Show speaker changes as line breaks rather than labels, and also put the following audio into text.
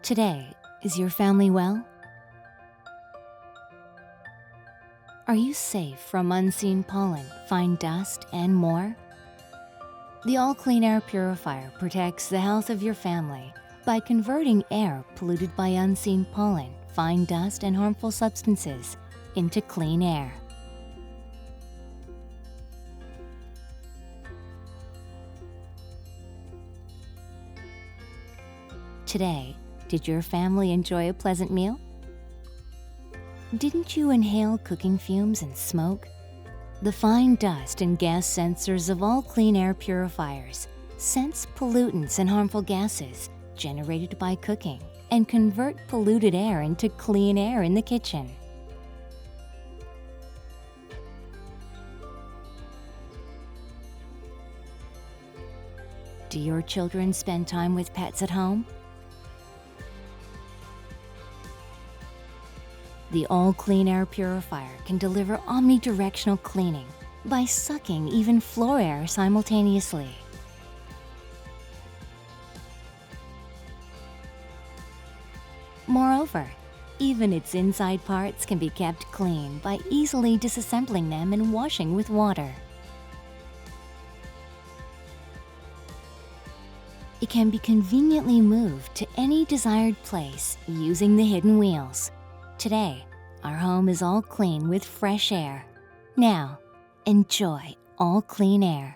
Today, is your family well? Are you safe from unseen pollen, fine dust, and more? The All Clean Air Purifier protects the health of your family by converting air polluted by unseen pollen, fine dust, and harmful substances into clean air. Today, did your family enjoy a pleasant meal? Didn't you inhale cooking fumes and smoke? The fine dust and gas sensors of all clean air purifiers sense pollutants and harmful gases generated by cooking and convert polluted air into clean air in the kitchen. Do your children spend time with pets at home? The All Clean Air Purifier can deliver omnidirectional cleaning by sucking even floor air simultaneously. Moreover, even its inside parts can be kept clean by easily disassembling them and washing with water. It can be conveniently moved to any desired place using the hidden wheels. Today, our home is all clean with fresh air. Now, enjoy all clean air.